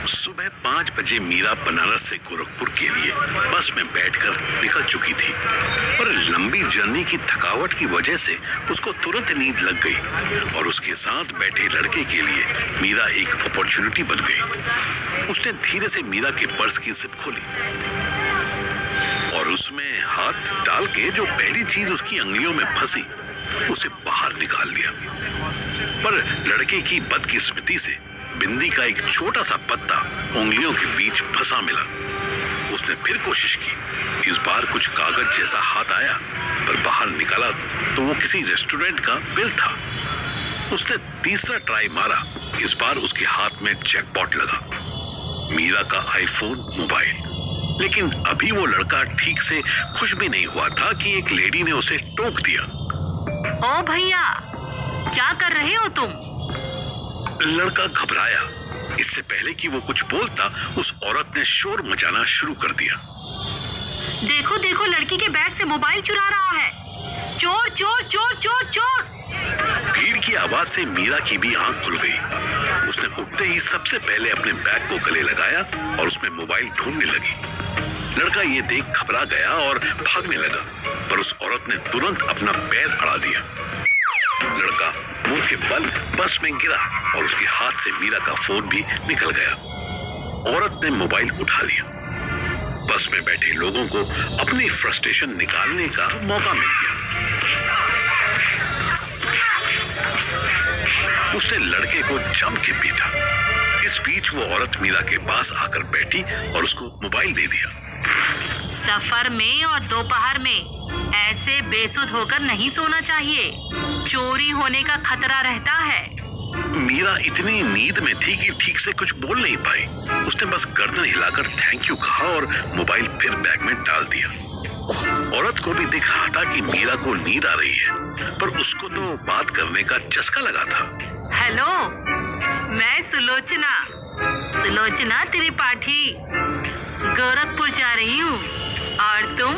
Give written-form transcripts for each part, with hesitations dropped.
सुबह 5 बजे मीरा बनारस से गोरखपुर के लिए बस में बैठकर निकल चुकी थी, पर लंबी जर्नी की थकावट की वजह से उसको तुरंत नींद लग गई और उसके साथ बैठे लड़के के लिए मीरा एक अपॉर्चुनिटी बन गई। उसने धीरे से मीरा के पर्स की जिप खोली और उसमें हाथ डाल के जो पहली चीज उसकी अंगुलियों में फंसी उसे बाहर निकाल लिया। पर लड़के की बदकिस्मती से बिंदी का एक छोटा सा पत्ता उंगलियों के बीच फंसा मिला। उसने फिर कोशिश की। इस बार कुछ कागज जैसा हाथ आया, पर बाहर निकाला तो वो किसी रेस्टोरेंट का बिल था। उसने तीसरा ट्राई मारा। इस बार उसके हाथ में जैकपॉट लगा, मीरा का आईफोन मोबाइल। लेकिन अभी वो लड़का ठीक से खुश भी नहीं हुआ था कि एक लेडी ने उसे टोक दिया। ओ भैया, क्या कर रहे हो तुम? लड़का घबराया। इससे पहले कि वो कुछ बोलता, उस औरत ने शोर मचाना शुरू कर दिया। देखो देखो, लड़की के बैग से मोबाइल चुरा रहा है। चोर चोर चोर चोर चोर। भीड़ की आवाज से मीरा की भी आंख खुल गई। उसने उठते ही सबसे पहले अपने बैग को गले लगाया और उसमें मोबाइल ढूंढने लगी। लड़का ये देख घबरा गया और भागने लगा, पर उस औरत ने तुरंत अपना पैर अड़ा दिया। लड़का मुंह के बल बस में गिरा और उसके हाथ से मीरा का फोन भी निकल गया। औरत ने मोबाइल उठा लिया। बस में बैठे लोगों को अपनी फ्रस्ट्रेशन निकालने का मौका मिल गया। उसने लड़के को जम के पीटा। इस बीच वो औरत मीरा के पास आकर बैठी और उसको मोबाइल दे दिया। सफर में और दोपहर में ऐसे बेसुध होकर नहीं सोना चाहिए। चोरी होने का खतरा रहता है। मीरा इतनी नींद में थी कि ठीक से कुछ बोल नहीं पाई। उसने बस गर्दन हिलाकर थैंक यू कहा और मोबाइल फिर बैग में डाल दिया। औरत को भी दिख रहा था कि मीरा को नींद आ रही है, पर उसको तो बात करने का चस्का लगा था। हेलो, मैं सुलोचना त्रिपाठी गोरखपुर जा रही हूँ। और तुम?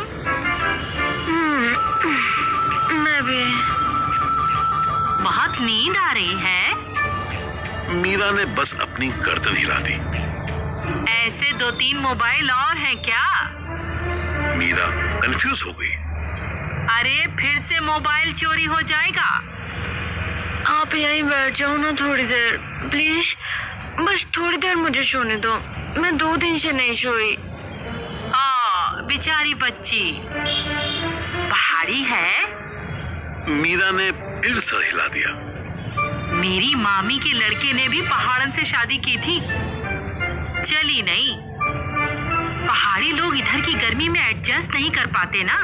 मैं भी। बहुत नींद आ रही है। मीरा ने बस अपनी गर्दन हिला दी। ऐसे 2-3 मोबाइल और हैं क्या? मीरा कंफ्यूज हो गई। अरे फिर से मोबाइल चोरी हो जाएगा। आप यहीं बैठ जाओ ना थोड़ी देर, प्लीज। बस थोड़ी देर मुझे सोने दो। मैं 2 दिन से नहीं सोई। बेचारी बच्ची। पहाड़ी है? मीरा ने फिर सर हिला दिया। मेरी मामी के लड़के ने भी पहाड़न से शादी की थी, चली नहीं। पहाड़ी लोग इधर की गर्मी में एडजस्ट नहीं कर पाते ना,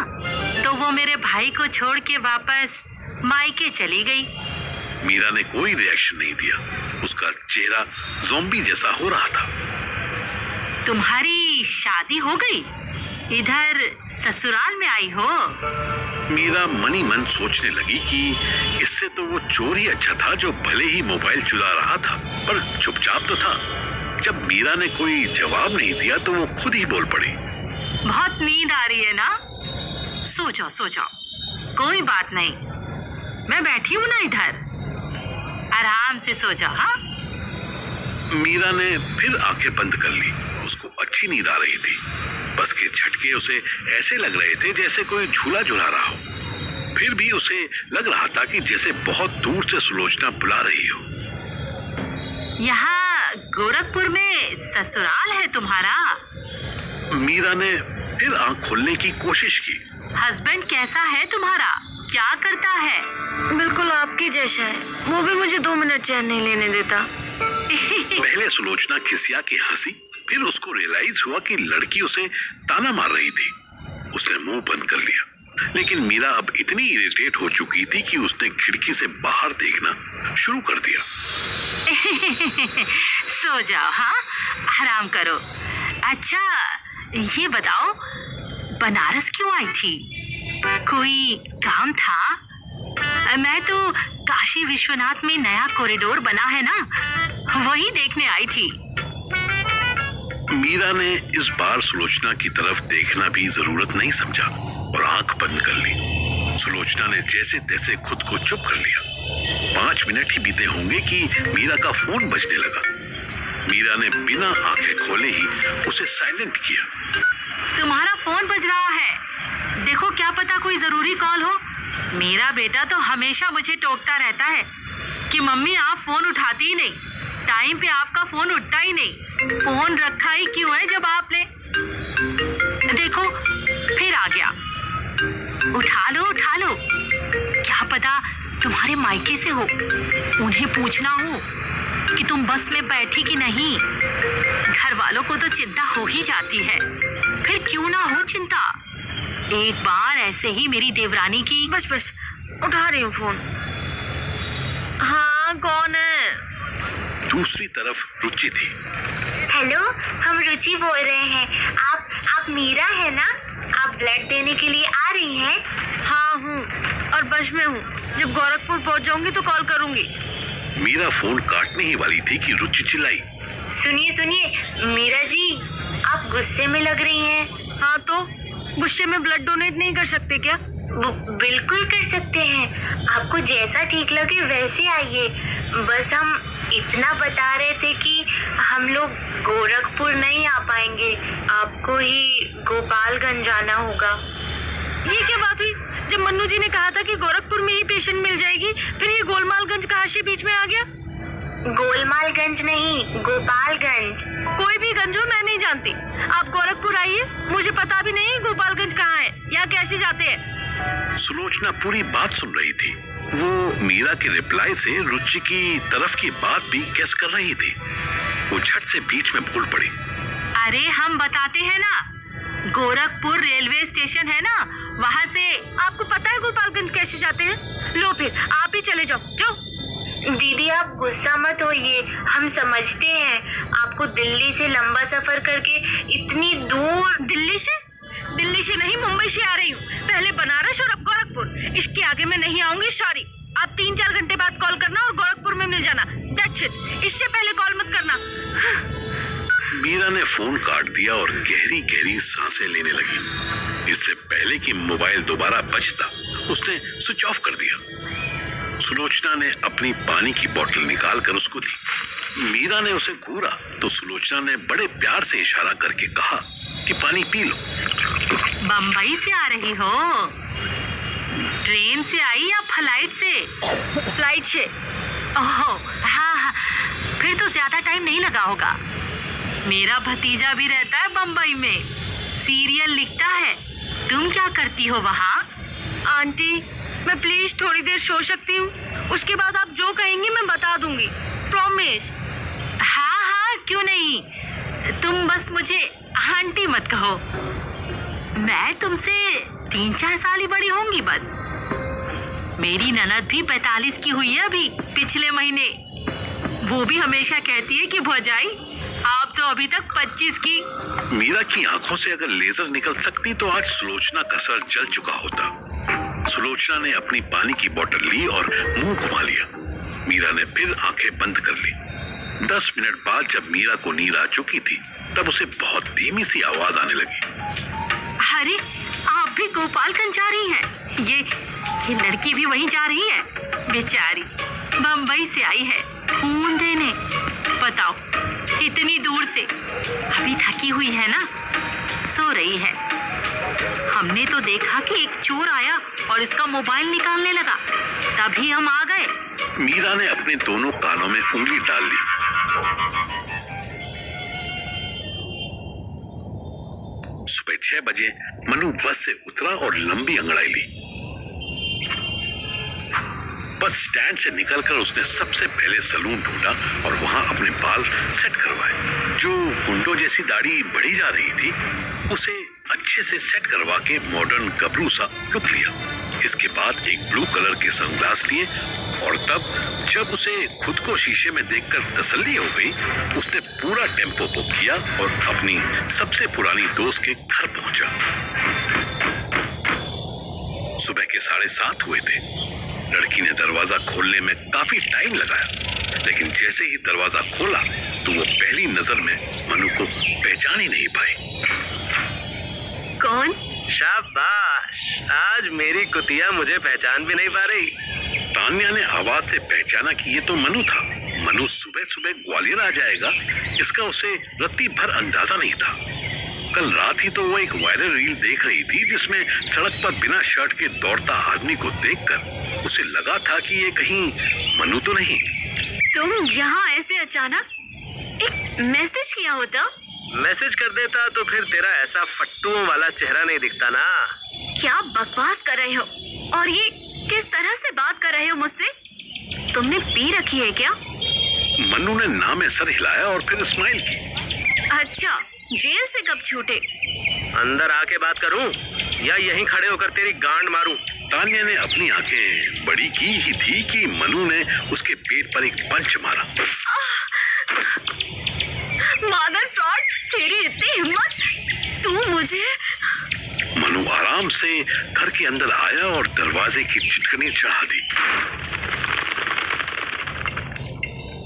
तो वो मेरे भाई को छोड़ के वापस मायके चली गई। मीरा ने कोई रिएक्शन नहीं दिया। उसका चेहरा ज़ॉम्बी जैसा हो रहा था। तुम्हारी शादी हो गई? इधर ससुराल में आई हो? मीरा मनी मन सोचने लगी कि इससे तो वो चोर ही अच्छा था, जो भले ही मोबाइल चुरा रहा था पर चुपचाप तो था। जब मीरा ने कोई जवाब नहीं दिया तो वो खुद ही बोल पड़ी। बहुत नींद आ रही है ना? सो जाओ, कोई बात नहीं, मैं बैठी हूँ ना इधर, आराम से सो जाओ। हाँ? मीरा ने फिर आंखें बंद कर ली। उसको अच्छी नींद आ रही थी। बस के झटके उसे ऐसे लग रहे थे जैसे कोई झूला झूला रहा हो। फिर भी उसे लग रहा था कि जैसे बहुत दूर से सुलोचना बुला रही हो। यहाँ गोरखपुर में ससुराल है तुम्हारा? मीरा ने फिर आंख खोलने की कोशिश की। हस्बैंड कैसा है तुम्हारा? क्या करता है? बिल्कुल आपकी जैसा है। वो भी मुझे 2 मिनट चैन नहीं लेने देता। पहले सुलोचना खिसिया के हंसी, फिर उसको रियलाइज हुआ कि लड़की उसे ताना मार रही थी। उसने मुंह बंद कर लिया। लेकिन मीरा अब इतनी इरिटेट हो चुकी थी कि उसने खिड़की से बाहर देखना शुरू कर दिया। सो जाओ। हाँ, आराम करो। अच्छा ये बताओ, बनारस क्यों आई थी? कोई काम था? मैं तो काशी विश्वनाथ में नया कॉरिडोर बना है ना, वही देखने आई थी। मीरा ने इस बार सुलोचना की तरफ देखना भी जरूरत नहीं समझा और आंख बंद कर ली। सुलोचना ने जैसे तैसे खुद को चुप कर लिया। 5 मिनट ही बीते होंगे कि मीरा का फोन बजने लगा। मीरा ने बिना आंखें खोले ही उसे साइलेंट किया। तुम्हारा फोन बज रहा है, देखो क्या पता कोई जरूरी कॉल हो। मेरा बेटा तो हमेशा मुझे टोकता रहता है कि मम्मी आप फोन उठाती ही नहीं, टाइम पे आपका फोन उठता ही नहीं, फोन रखा ही क्यों है जब आपने। देखो फिर आ गया, उठा लो उठा लो, क्या पता तुम्हारे मायके से हो, उन्हें पूछना हो कि तुम बस में बैठी कि नहीं। घर वालों को तो चिंता हो ही जाती है, फिर क्यों ना हो चिंता। एक बार ऐसे ही मेरी देवरानी की। बस बस उठा रही हूँ फोन। हाँ कौन है? दूसरी तरफ रुचि थी। हेलो, हम रुचि बोल रहे हैं। आप मीरा है ना? आप ब्लड देने के लिए आ रही हैं? हाँ हूँ, और बस में हूँ। जब गोरखपुर पहुँच जाऊंगी तो कॉल करूंगी। मीरा फोन काटने ही वाली थी कि रुचि चिल्लाई। सुनिए सुनिए मीरा जी, आप गुस्से में लग रही हैं। हाँ तो गुस्से में ब्लड डोनेट नहीं कर सकते क्या? बिल्कुल कर सकते हैं, आपको जैसा ठीक लगे वैसे आइए। बस हम इतना बता रहे थे कि हम लोग गोरखपुर नहीं आ पाएंगे, आपको ही गोपालगंज जाना होगा। ये क्या बात हुई? जब मन्नू जी ने कहा था कि गोरखपुर में ही पेशेंट मिल जाएगी, फिर ये गोलमालगंज कहाँ से बीच में आ गया? गोलमालगंज नहीं, गोपालगंज। कोई भी गंज हो मैं नहीं जानती, आप गोरखपुर आइए। मुझे पता भी नहीं गोपालगंज कहाँ है, यहाँ कैसे जाते हैं। सुलोचना पूरी बात सुन रही थी। वो मीरा के रिप्लाई से रुचि की तरफ की बात भी गेस कर रही थी। वो झट से बीच में बोल पड़ी। अरे हम बताते हैं ना, गोरखपुर रेलवे स्टेशन है ना, वहाँ से। आपको पता है गोपालगंज कैसे जाते हैं? लो फिर आप ही चले जाओ जाओ। दीदी आप गुस्सा मत होइए, हम समझते हैं आपको दिल्ली से लंबा सफर करके इतनी दूर। दिल्ली से नहीं, मुंबई से आ रही हूँ। पहले बनारस और अब गोरखपुर। इसके आगे मैं नहीं आऊंगी, सॉरी। आप 3-4 घंटे बाद कॉल करना और गोरखपुर में मिल जाना, दैट्स इट। इससे पहले कॉल मत करना। मीरा ने फोन काट दिया और गहरी गहरी सांसें लेने लगी। इससे पहले कि मोबाइल दोबारा बजता, उसने स्विच ऑफ कर दिया। सुलोचना ने अपनी पानी की बोतल निकालकर उसको दी। मीरा ने उसे घूरा तो सुलोचना ने बड़े प्यार से इशारा करके कहा कि पानी पी लो। बम्बई से आ रही हो? ट्रेन से आई या फ्लाइट से? फ्लाइट से। ओह हाँ, फिर तो ज्यादा टाइम नहीं लगा होगा। मेरा भतीजा भी रहता है बम्बई में, सीरियल लिखता है। तुम क्या करती हो वहाँ? आंटी मैं प्लीज थोड़ी देर सो सकती हूँ, उसके बाद आप जो कहेंगी मैं बता दूंगी, प्रॉमिस। हाँ हाँ क्यों नहीं, तुम बस मुझे आंटी मत कहो। मैं तुमसे 3-4 साल ही बड़ी होंगी बस। मेरी ननद भी 45 की हुई है अभी पिछले महीने। वो भी हमेशा कहती है कि भौजाई आप तो अभी तक 25 की। मीरा की आंखों से अगर लेजर निकल सकती तो आज सुलोचना का सर जल चुका होता। सुलोचना ने अपनी पानी की बोतल ली और मुंह घुमा लिया। मीरा ने फिर आंखें बंद कर ली। 10 मिनट बाद जब मीरा को नींद आ चुकी थी, तब उसे बहुत धीमी सी आवाज आने लगी। अरे आप भी गोपालगंज जा रही हैं? ये लड़की भी वहीं जा रही है, बेचारी बम्बई से आई है खून देने। बताओ इतनी दूर से, अभी थकी हुई है ना, सो रही है। हमने तो देखा कि एक चोर आया और इसका मोबाइल निकालने लगा, तभी हम आ गए। मीरा ने अपने दोनों कानों में उंगली डाल ली। सुबह 6 बजे मनु बस से उतरा और लंबी अंगड़ाई ली। बस स्टैंड से निकलकर उसने सबसे पहले सलून ढूंढा और वहां अपने बाल सेट करवाए। जो गुंडों जैसी दाढ़ी बढ़ी जा रही थी, उसे अच्छे से सेट करवा के मॉडर्न गबरू सा लुक लिया। इसके बाद एक ब्लू कलर के सनग्लास लिए और तब जब उसे खुद को शीशे में देखकर तसल्ली हो गई, उसने पूरा टेम्पो बुक किया और अपनी सबसे पुरानी दोस्त के घर पहुंचा। सुबह के 7:30 हुए थे। लड़की ने दरवाजा खोलने में काफी टाइम लगाया, लेकिन जैसे ही दरवाजा खोला तो वो पहली नजर में मनु को पहचान ही नहीं पाई। कौन? शाबाश, आज मेरी कुतिया मुझे पहचान भी नहीं पा रही। तान्या ने आवाज से पहचाना कि ये तो मनु था। मनु सुबह सुबह ग्वालियर आ जाएगा, इसका उसे रत्ती भर अंदाजा नहीं था। कल रात ही तो वो एक वायरल रील देख रही थी जिसमें सड़क पर बिना शर्ट के दौड़ता आदमी को देखकर उसे लगा था कि ये कहीं मनु तो नहीं। तुम यहाँ ऐसे अचानक? एक मैसेज किया होता? मैसेज कर देता तो फिर तेरा ऐसा फट्टुओं वाला चेहरा नहीं दिखता ना। क्या बकवास कर रहे हो? और ये किस तरह से बात कर रहे हो मुझसे? तुमने पी रखी है क्या? मनु ने ना में सर हिलाया और फिर स्माइल की। अच्छा, जेल से कब छूटे? अंदर आके बात करूं या यहीं खड़े होकर तेरी गांड मारूं? तान्या ने अपनी आंखें बड़ी की ही थी कि मनु ने उसके पेट पर एक पंच मारा। मादर फ्रॉड, तेरी इतनी हिम्मत! तू मुझे? मनु आराम से घर के अंदर आया और दरवाजे की चिटकनी चढ़ा दी।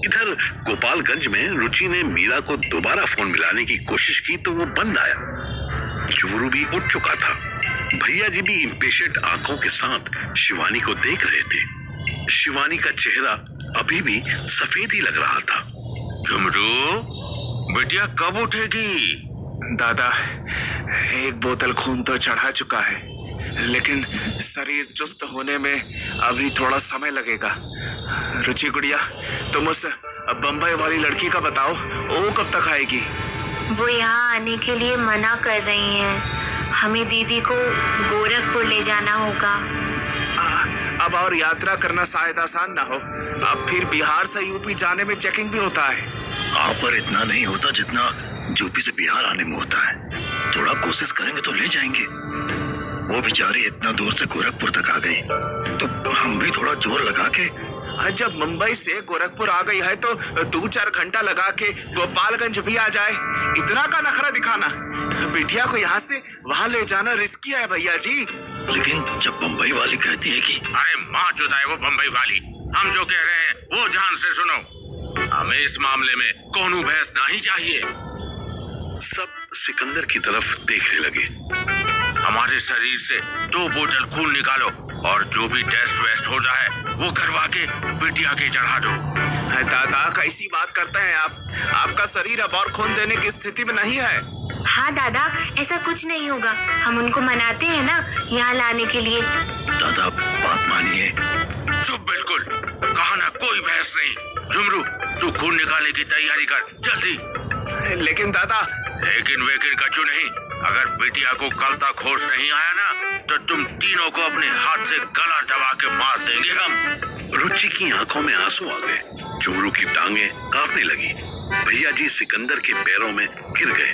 इधर गोपालगंज में रुचि ने मीरा को दोबारा फोन मिलाने की कोशिश की तो वो बंद आया। जुगरू भी उठ चुका था। भैया जी भी इम्पेशेंट आंखों के साथ शिवानी को देख रहे थे। शिवानी का चेहरा अभी भी सफेद ही लग रहा था। झुमरू, बिटिया कब उठेगी? दादा, एक बोतल खून तो चढ़ा चुका है, लेकिन शरीर चुस्त होने में अभी थोड़ा समय लगेगा। रुचि गुड़िया, तुम उस बम्बई वाली लड़की का बताओ, वो कब तक आएगी? वो यहाँ आने के लिए मना कर रही हैं। हमें दीदी को गोरखपुर ले जाना होगा। अब और यात्रा करना शायद आसान ना हो। अब फिर बिहार से यूपी जाने में चेकिंग भी होता है। आप पर इतना नहीं होता जितना यूपी से बिहार आने में होता है। थोड़ा कोशिश करेंगे तो ले जाएंगे। वो बेचारी इतना दूर से गोरखपुर तक आ गई तो हम भी थोड़ा जोर लगा के। जब मुंबई से गोरखपुर आ गई है तो 2-4 घंटा लगा के गोपालगंज भी आ जाए। इतना का नखरा दिखाना, बिटिया को यहाँ से वहाँ ले जाना रिस्की है भैया जी। लेकिन जब बम्बई वाली कहती है कि अरे माँ चुदा है वो बम्बई वाली, हम जो कह रहे हैं वो ध्यान से सुनो। हमें इस मामले में कोनू बहस नहीं चाहिए। सब सिकंदर की तरफ देखने लगे। हमारे शरीर से 2 बोतल खून निकालो और जो भी टेस्ट वेस्ट हो जाए वो करवा के बिटिया के चढ़ा दो। दादा, कैसी बात करते हैं आप? आपका शरीर अब और खून देने की स्थिति में नहीं है। हाँ दादा, ऐसा कुछ नहीं होगा। हम उनको मनाते हैं ना यहाँ लाने के लिए। दादा बात मानिए। चुप, बिल्कुल। कहा ना कोई बहस नहीं। झुमरू, तू खून निकालने की तैयारी कर जल्दी। लेकिन दादा। लेकिन वेकिन कचू नहीं। अगर बिटिया को कल तक होश नहीं आया ना तो तुम तीनों को अपने हाथ से गला दबा के मार देंगे हम। रुचि की आंखों में आंसू आ गए। जुगरू की टांगे कांपने लगी। भैया जी सिकंदर के पैरों में गिर गए।